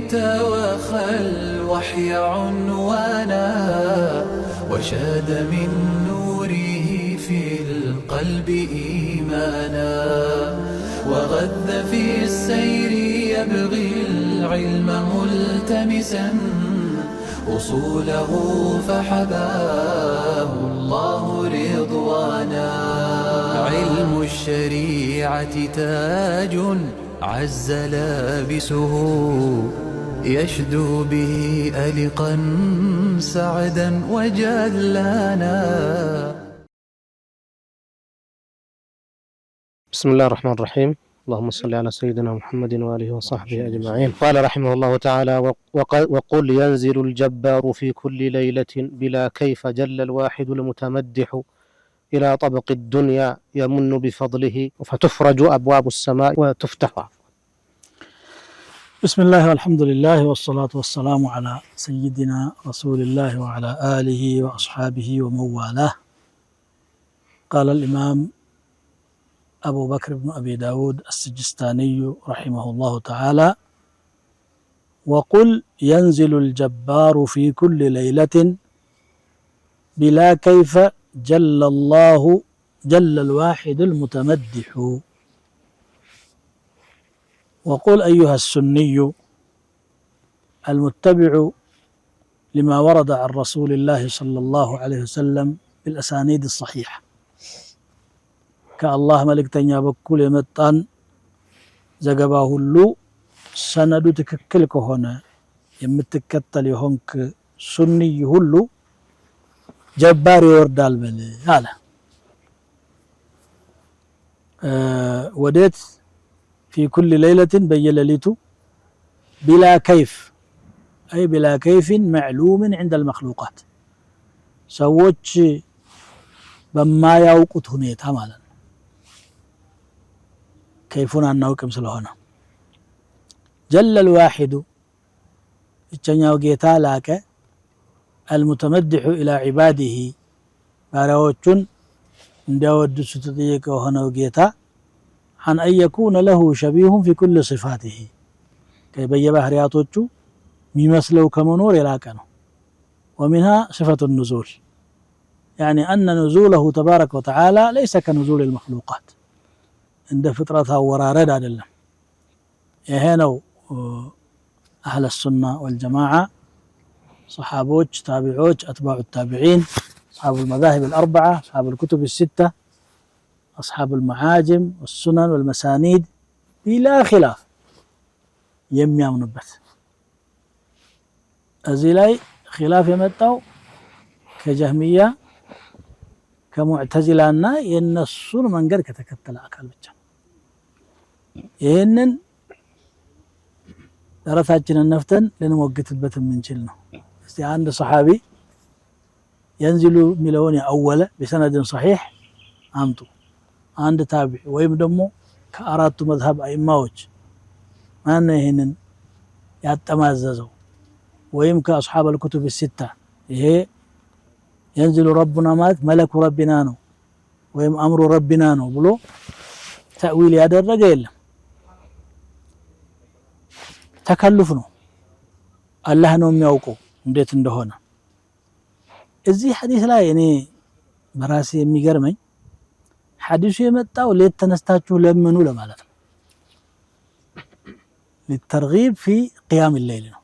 توخى الوحي عنوانا وشاد من نوره في القلب إيمانا وغذ في السير يبغي العلم ملتمسا أصوله فحباه الله رضوانا علم الشريعة تاج عز لابسه يشدو به ألقا سعدا وجلانا. بسم الله الرحمن الرحيم. اللهم صل على سيدنا محمد وآله وصحبه أجمعين. قال رحمه الله تعالى: وقل ينزل الجبار في كل ليلة بلا كيف جل الواحد المتمدح إلى طبق الدنيا يمن بفضله فتفرج أبواب السماء وتفتح. بسم الله والحمد لله والصلاة والسلام على سيدنا رسول الله وعلى آله وأصحابه ومن والاه. قال الإمام أبو بكر بن أبي داود السجستاني رحمه الله تعالى: وقل ينزل الجبار في كل ليلة بلا كيف جل الله جل الواحد المتمدح. وقل أيها السني المتبع لما ورد عن رسول الله صلى الله عليه وسلم بالأسانيد الصحيحة كالله ملك تنيا بكل يمتان زقباه اللو سندو تككلك هنا يمتكتل يهونك سني هلو جبار يوردال بلي هذا وديت في كل ليلة بيلليتو بلا كيف، أي بلا كيف معلوم عند المخلوقات سوتش بما يوقت هنيتا مالا كيفنا أنه كم سلوهنا جل الواحد اتشنياو جيتا لاك المتمدح إلى عباده باراوچن انداود ستديك وهنا جيتا عن أن يكون له شبيه في كل صفاته كي بيبه رياضوچو ميمسلو كمنور يلاكنه ومنها صفة النزول يعني أن نزوله تبارك وتعالى ليس كنزول المخلوقات عند فطرتها ورارد عدلنا يهينو أهل السنة والجماعة صحابوش تابعوش أتباع التابعين أصحاب المذاهب الأربعة أصحاب الكتب الستة أصحاب المعاجم والسنن والمسانيد بلا خلاف يميامن بث أزيلاي خلاف يمتاو كجهمية كمعتزلانا ينصون من قد كتكتل أكال بجان ይህንን ራሳችንን ነፍተን ልንሞግትበት የምንችል ነው። እስቲ አንድ ሰሃቢ ينزل ሚለውን ያወለ بسند صحيح አምጡ። አንድ ታቢዒ ወይም ደግሞ ከአራቱ መዝሀብ አይማዎች ማን ይሄንን ያጠማዘዘው ወይም ከአስሐብ الكتب الستة ይሄ ينزل ربنا ማለት መለኩ ረቢና ነው ወይም አምሩ ረቢና ነው ብሎ ተእዊል ያደረገ የለም። ተከልፍ ነው። አላህ ነው የሚያውቀው እንዴት እንደሆነ። እዚህ ሐዲስ ላይ እኔ በራሴ የሚገርመኝ ሐዲሱ የመጣው ሌት ተነስታችሁ ለምኑ ለማለት ነው። للترغيب في قيام الليل ነው።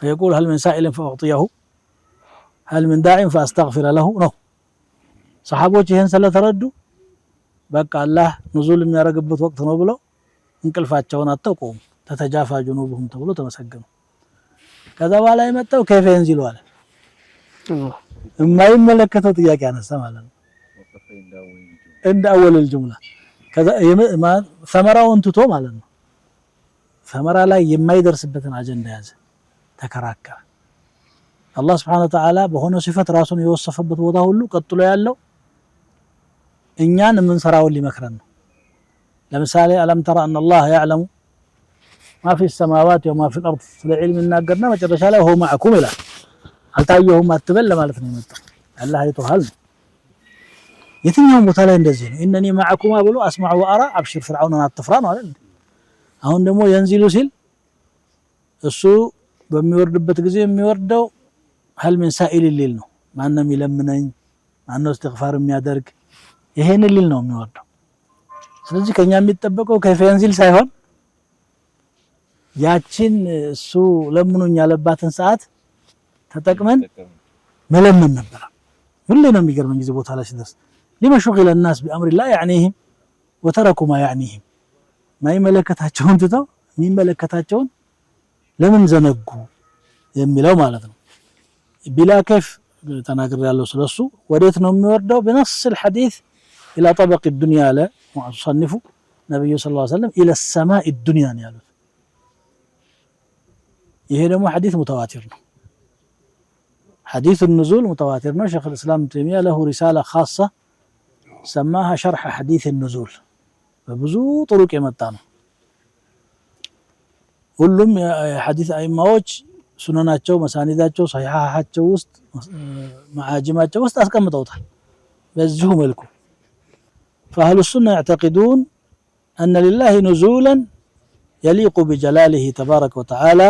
فيقول هل من سائل فأعطيه هل من داع فأستغفر له ነው። ሰሃቦች ይሄን ስለተረዱ በቃ አላህ ንዙል የሚያረግበት ወቅት ነው ብለው እንቅልፋቸውን አተቆሙ። ተተጃፋ ጁኑብሁም ተብሎ ተመሰገኑ። ከዛ በኋላ የመጣው ከይፈ ينزل አለ። የማይመለከተው ጥያቄ አነሳ ማለት ነው። እንደ አወል الجمله ከዛ ሰመራውን ትቶ ማለት ነው። ሰመራ ላይ የማይደርስበትን አጀንዳ ያዘ፣ ተከራከረ። አላህ Subhanahu Wa Ta'ala በሆነ ሲፈት ራሱን የወሰፈበት ቦታ ሁሉ ቀጥሎ ያለው እኛን የምንሰራውን ሊመክረን ነው። ለምሳሌ አለም ተራ ان الله يعلم ما في السماوات وما في الارض ስለዒልም እናገርና መጨረሻ ላይ هو معكم ይላል። አልታየሁም አትበል ለማለት ነው የመጣው። አላህ አይቶሃል። የትኛውም ቦታ ላይ እንደዚህ ነው። ኢነኒ معكم ብሎ አስማዕ ወአራ አብሽር ፍርዓውንን አትፍራ ነው አይደል? አሁን ደግሞ ينزل ሲል እሱ በሚወርድበት ጊዜ የሚወርደው هل من سائل ሊል ነው ማንም ይለምነኝ ማነው استغفار የሚያደርግ ይሄን ሊል ነው የሚወርደው ስለዚህ ከኛ የሚጠበቀው ከይፈ ينزل ሳይሆን ያችን እሱ ለምኑኝ ያለባትን ሰዓት ተጠቅመን መለመን ነበር ሁሌ ነው የሚገርመኝ ጊዜ ቦታ ላይ ሲደርስ لما شغل الناس بأمر لا يعنيهم وتركوا ما يعنيهم ما يملكታቸውን ትተው የሚመለከታቸውን ለምን ዘነጉ የሚለው ማለት ነው بلا كيف ተናግር ያለው ስለሱ ወዴት ነው የሚወርደው بنص الحديث الى طبق الدنيا لا مصنف نبي صلى الله عليه وسلم الى السماء الدنيا ያሉት ይሄ ደግሞ حديث متواتر ነው حديث النزول متواتر ነው شيخ الاسلام ابن تيميه له رساله خاصه سماها شرح حديث النزول በብዙ ጥሩቅ የመጣ ነው ሁሉም የሐዲስ አይማዎች ሱነናቸው መሳኒዳቸው ሰሂሃቸው ውስጥ ማዓጅማቸው ውስጥ አስቀምጠውታል በዚሁ መልኩ فأهل السنة يعتقدون أن لله نزولا يليق بجلاله تبارك وتعالى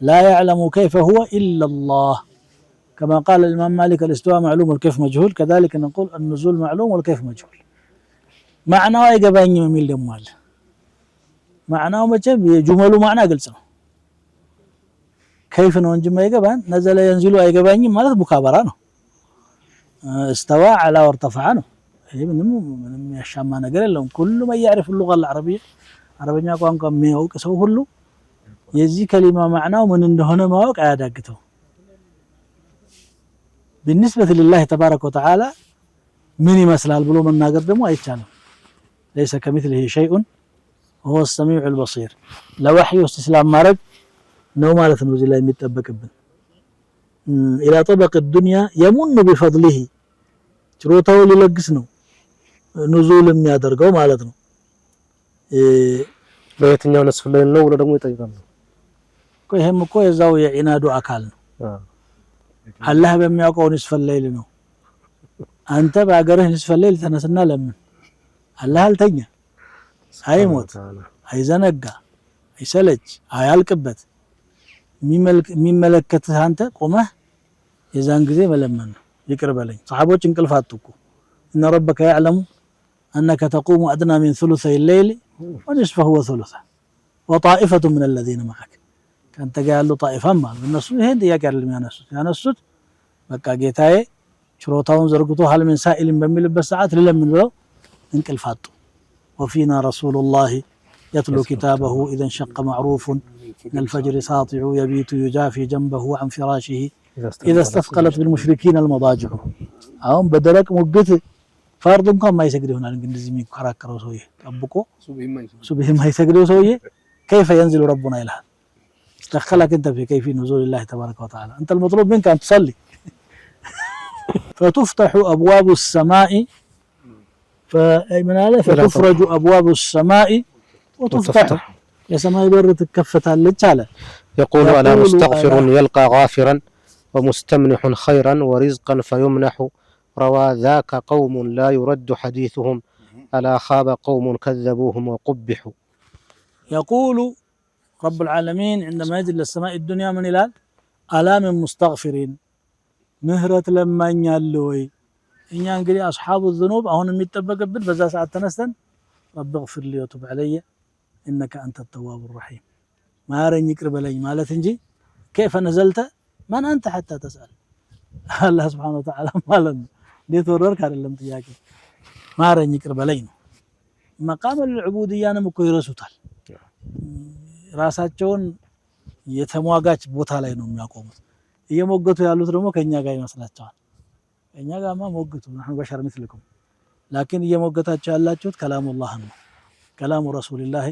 لا يعلم كيف هو إلا الله كما قال الإمام مالك الاستواء معلوم والكيف مجهول كذلك نقول النزول معلوم والكيف مجهول معناه يقبعني من الجمال معناه مجب جمله معناه قلت كيف نونج ما يقبان نزل ينزل يقبعني مالت مكابرة ነው استوى على وارتفع ነው ይሄ ምንም ያሻማ ነገር የለውም كل ما يعرف اللغة العربية عربኛ ቋንቋ የሚያውቅ ሰው ሁሉ የዚህ ከሊማ معناه ምን እንደሆነ ማወቅ አያዳግተው بالنسبة لله تبارك وتعالى من يمثلال ብሎ መናገር ደግሞ አይቻልም ليس كمثله شيء وهو السميع البصير لوحي استسلام ማድረግ ነው ማለት ነው እዚህ ላይ የሚጠበቅብን الى طبق الدنيا يمن بفضله ችሮታው ሊለግስ ነው نزول የሚያደርገው ማለት ነው በየትኛው ነስፍ ላይ ነው ወለ ደግሞ ይጠይቃል ይሄም እኮ የዛው የዒናዱ አካል ነው አላህ በሚያውቀው ንስፈ ሌሊት ነው አንተ በአገርህ ንስፈ ሌሊት ተነስና ለምን አላህ አልተኛ አይሞት አይዘነጋ አይሰለች አያልቅበት የሚመለከትህ አንተ ቆመህ የዛን ጊዜ መለመን ነው ይቅር በለኝ ሰሃቦች እንቅልፍ አጥቁ ان ربك يعلم انك تقوم ادنى من ثلثي الليل ونصفه وثلثه وطائفه من الذين معك كانت قالوا طائفه ما الناس ይሄን ጥያቄ አይደለም ያነሱት በቃ ጌታዬ ችሮታውን ዘርግቶ هل من سائل በሚልበት ሰዓት ለምን ብለው እንቅልፍ አጡ وفينا رسول الله يتلو كتابه اذا انشق معروف من الفجر ساطع يبيت يجافي جنبه عن فراشه اذا استثقلت بالمشركين المضاجع አሁን በደረቅ ሙግት فرض እንኳን ማይሰግድ ይሆናል እንደዚህ የሚከራከረው ሰውዬ ጠብቆ ሱብሂ ማይሰግደው ሰውዬ كيف ينزل ربنا الى استخلك انت في كيف نزول الله تبارك وتعالى انت المطلوب منك ان تصلي فتفتح ابواب السماء فمن هذا فتفرج ابواب السماء وتفتح يا سماء بر تكفتالچ አለ يقول انا مستغفر يلقى غافرا ومستمنح خيرا ورزقا فيمنح روى ذاك قوم لا يرد حديثهم ألا خاب قوم كذبوهم وقبحوا يقول رب العالمين عندما يجل السماء الدنيا من إلال ألا من مستغفرين مهرة لما ينالوي إن ينقلي أصحاب الذنوب أهون المتبقى بل فزا ساعة تنستن رب اغفر لي وتب علي إنك أنت التواب الرحيم ما رين يقرب لي ما لا تنجي كيف نزلت من أنت حتى تسأل الله سبحانه وتعالى ما لن ديت وررك አይደለም ጥያቄ ማረኝ ይቅር በለኝ ነው መቃም العبوديያንም እኮ ይረሱታል ራሳቸውን የተሟጋች ቦታ ላይ ነው የሚያቆሙት እየሞገቱ ያሉት ደግሞ ከኛ ጋር ይመስላቸዋል ከኛ ጋርማ ሞገቱ نحن بشر مثلكم لكن እየሞገታቸው ያላችሁት كلام الله ነው كلام رسول الله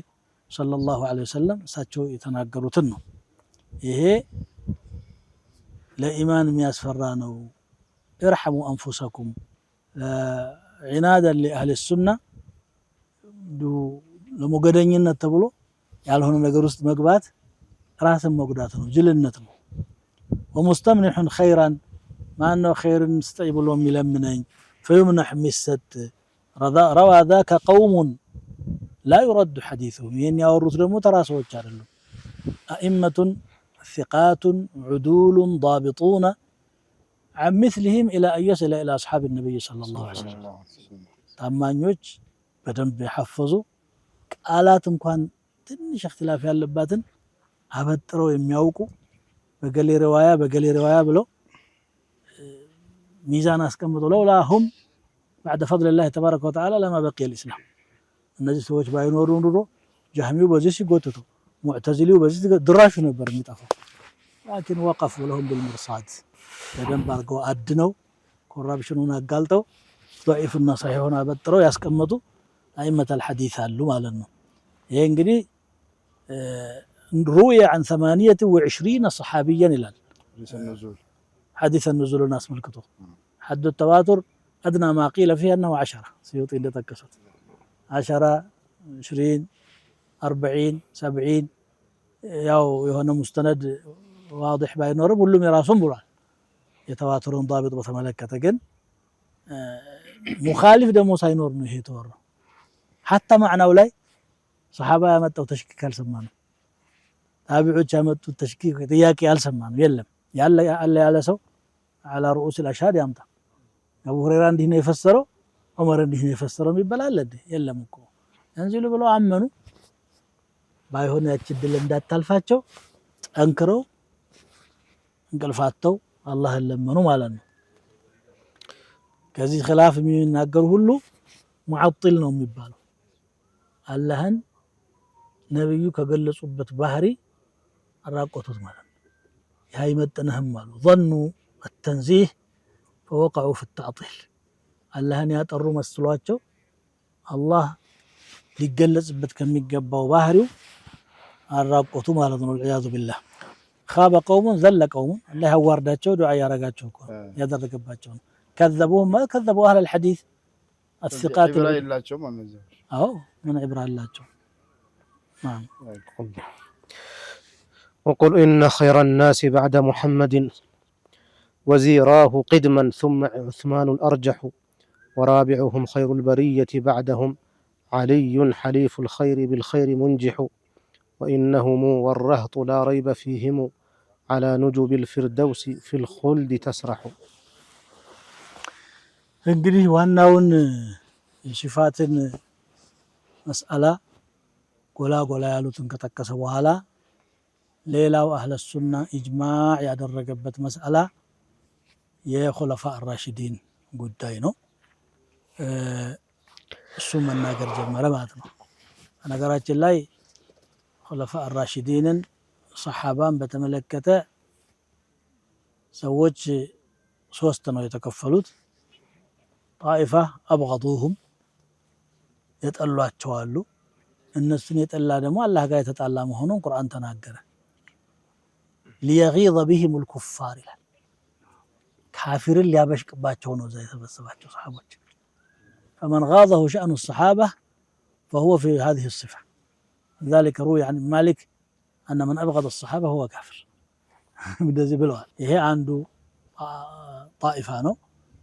صلى الله عليه وسلم እሳቸው የተናገሩትን ነው ይሄ ለኢማን የሚያስፈራ ነው ارحموا انفسكم عنادا لاهل السنه ለሞገደኝነት ተብሎ ያልሆነ ነገር ውስጥ መግባት ራስን መጉዳት ነው ጅልነት ነው ومستمنح خيرا ما انه خير مستعب لهم يلمنኝ فيمنح مسد روى ذاك قوم لا يرد حديثهم يعني ያወሩት ደግሞ ተራሶች አይደሉም أئمة ثقات عدول ضابطون عن مثلهم إلى أن يصل إلى أصحاب النبي صلى الله عليه وسلم ታማኞች በደንብ የሐፈዙ ቃላት እንኳን ትንሽ እክትላፍ ያለባትን አበጥረው የሚያውቁ በገሌ ሪዋያ ብለው ሚዛን አስቀምጠው ለውላሁም بعد فضل الله تبارك وتعالى لما بقي الإسلام እነዚህ ሰዎች ባይኖሩ ኑሮ ጃህሚው በዚህ ሲጎትቱ ሙዕተዚሊው በዚህ ድራሹ ነበር የሚጠፋው لكن وقفوا لهم بالمرصاد በደንብ አድርገው አድነው ኮራፕሽኑን አጋልጠው ضعيفና صحيحውን አበጥረው ያስቀመጡ أئمة الحديث አሉ ማለት ነው ይሄ እንግዲህ روي عن 28 صحابيا ይላል حديث النزول الناس ملكته حد التواتر أدنى ما قيل فيه أنه 10 سيوطي اللي تكسر 10 20 40 70 ያው የሆነ ሙስተነድ واضح ባይኖርም ሁሉም የራሱን ብሏል የተዋተሩን ضابط በተመለከተ ግን ሙኻሊፍ ደግሞ ሳይኖር ነው ይሄ ተወራው حتى معناው ላይ ሰሃባ ያመጣው ተሽኪክ አልሰማንም ታቢዖች ያመጡት ተሽኪክ ጥያቄ አልሰማንም የለም ያለ ሰው على رؤوس الاشهاد ያምጣ አቡ ሁረይራ እንዲህ ነው የፈሰረው ዑመር እንዲህ ነው የፈሰረው ይባላል እንዴ የለም እኮ እንዚሉ ብለው አመኑ ባይሆን ያቺ ድል እንዳታልፋቸው ጠንክረው እንቅልፋተው አላህን ለመኑ ማለት ነው ከዚህ ኺላፍ የሚናገሩ ሁሉ ሙዓጢል ነው የሚባለው አላህን ነብዩ ከገለጹበት ባህሪ አራቆቱት ማለት ነው ያይመጥነህም አሉ ظنوا التنزيه فوقعوا في التعطيل አላህን ያጠሩ መስሏቸው አላህ ሊገለጽበት ከሚገባው ባህሪው አራቆቱ ማለት ነው العياذ بالله خاب قوم ذل قوم الله ያዋርዳቸው ዱዓ ያረጋቸው እኮ ያደረገባቸው كذبوهم ما كذبوا اهل الحديث الثقات ይላቸው ማለት ነው አዎ ምን عبره አላቸው نعم وقل إن خير الناس بعد محمد وزيراه قدما ثم عثمان الأرجح ورابعهم خير البرية بعدهم علي حليف الخير بالخير منجح وإنهم والرهط لا ريب فيهم على نجب الفردوس في الخلد تسرح እንግዲህ ዋናውን የሽፋትን መስአላ ጎላ ያሉትን ከጠቀሰ በኋላ ሌላው አህለ ሱና ኢጅማዕ ያደረገበት መስአላ የኹለፋ አራሺዲን ጉዳይ ነው እሱ መናገር ጀመረ ማለት ነው ነገራችን ላይ ኹለፋ አራሺዲንን ሰሃባን በተመለከተ ሰዎች ሶስት ነው የተከፈሉት طائفة أبغضوهم يتألوا أتشوالو النسن يتألا دمو الله قاية تتألا مهنون قرآن تناقره ليغيظ بهم الكفار كافر اللي يابشك باتشونو زي ثبت صحابك فمن غاضه شأن الصحابة فهو في هذه الصفة لذلك روي عن مالك أن من أبغض الصحابة هو كافر بدزي بالوال هي عنده طائفانو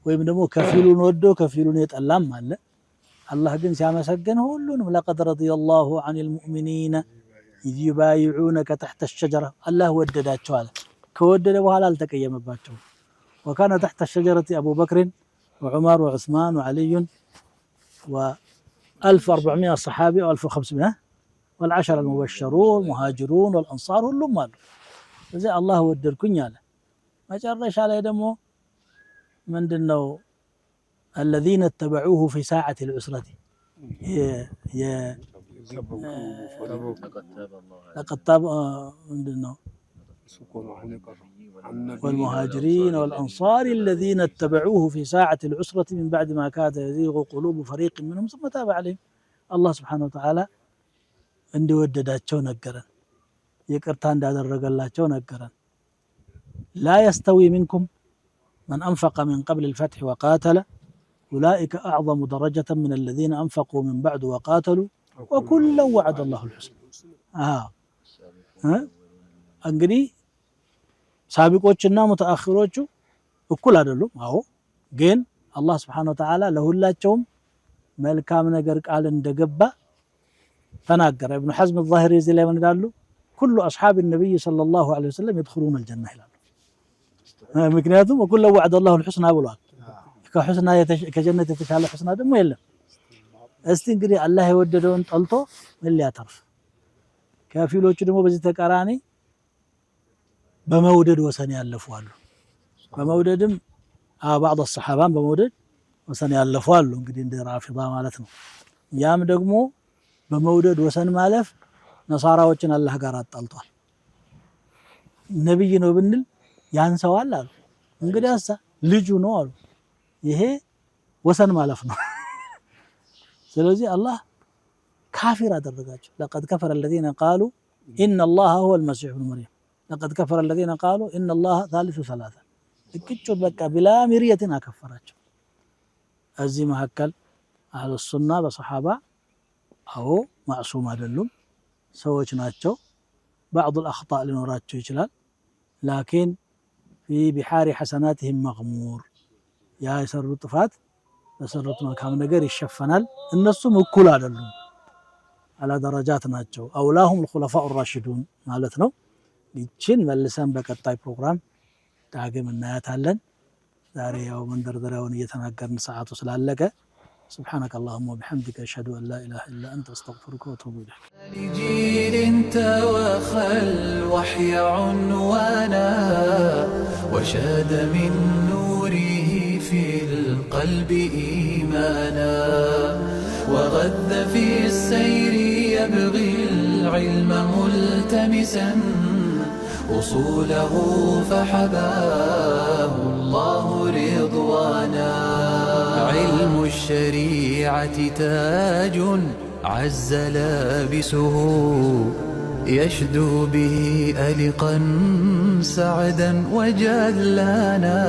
ወይም ደግሞ ከፊሉን ወዶ ከፊሉን የጠላም አለ አላህ ግን ሲያመሰግን ሁሉንም لقد رضي الله عن المؤمنين إذ يبايعونك تحت الشجرة الله ወደዳቸው አለ ከወደደ በኋላ አልተቀየመባቸው وكان تحت الشجرة أبو بكر وعمر وعثمان وعلي و1400 صحابي و1500 والعشر المبشرون المهاجرون والأنصار ሁሉም አሉ እዚህ አላህ ወደድኩኝ አለ መጨረሻ ላይ ደግሞ ምንድነው الذين اتبعوه في ساعة العسرة لقد تاب منه والمهاجرين والأنصار الذين اتبعوه في ساعة العسرة من بعد ما كاد يزيغ قلوب فريق منهم ثم تاب عليهم الله سبحانه وتعالى عنده ودداتቸው ነገረን ይቅርታ እንዳደረገላቸው ነገረን لا يستوي منكم من أنفق من قبل الفتح وقاتل أولئك أعظم درجة من الذين أنفقوا من بعد وقاتلوا وكلا وعد الله الحسنى እንግዲህ ሳቢቆችና ሙተአኺሮቹ እኩል አይደሉም አዎ ግን አላህ Subhanahu Wa Ta'ala ለሁላቸውም መልካም ነገር ቃል እንደገባ ተናገረ ኢብኑ ሐዝም الظاهري እዚህ ላይ ምን ይላሉ ኩሉ አስሓብ ነቢይ ሰለላሁ ዐለይሂ ወሰለም የድኹሉነ አልጀና ይላሉ። ምክንያቱም ወኩለ ወዐደ አላሁ ልሑስና ብሏል። ከሑስና ከጀነት የተሻለ ሑስና ደግሞ የለም። እስቲ እንግዲህ አላህ የወደደውን ጠልቶ ምን ሊያተርፍ? ከፊሎቹ ደግሞ በዚህ ተቃራኒ በመውደድ ወሰን ያለፉ አሉ። በመውደድም ባዕድ ሰሓባን በመውደድ ወሰን ያለፉ አሉ። እንግዲህ እንደ ራፊዳ ማለት ነው። ያም ደግሞ በመውደድ ወሰን ማለፍ ነሳራዎችን አላህ ጋር አጣልቷል። ነብይ ነው ብንል ያንሰዋል አሉ። እንግዲህ አሳ ልጁ ነው አሉ። ይሄ ወሰን ማለፍ ነው። ስለዚህ አላህ ካፊር አደረጋቸው። ለቀድ ከፈረ الذين قالوا ان الله هو المسيح ابن مريم لقد كفر الذين قالوا ان الله ثالث ثلاثه እቅጩን በቃ ቢላ ሚሪየትን አከፈራቸው። እዚህ መካከል አህሉ ሱና በሰሓባ አዎ ማዕሱም አይደሉም፣ ሰዎች ናቸው። بعض الاخطاء ሊኖራቸው ይችላል። ላኪን في بحار حسناتهم مغمور ያ የሰሩት ጥፋት በሰሩት መልካም ነገር ይሸፈናል። እነሱም እኩል አይደሉም፣ አላ ደረጃት ናቸው። አውላሁም الخلفاء الراشدون ማለት ነው። ይችን መልሰን በቀጣይ ፕሮግራም ዳግም እናያታለን። ዛሬ ያው መንደርደሪያውን እየተናገርን ሰዓቱ ስላለቀ سبحانك اللهم وبحمدك أشهد أن لا إله إلا أنت أستغفرك وأتوب إليك. لجيل توخى الوحي عنوانا وشاد من نوره في القلب إيمانا وغذ في السير يبغي العلم ملتمسا أصوله فحباه الله رضوانا. علم الشريعة تاج عز لابسه يشدو به ألقا سعدا وجلانا.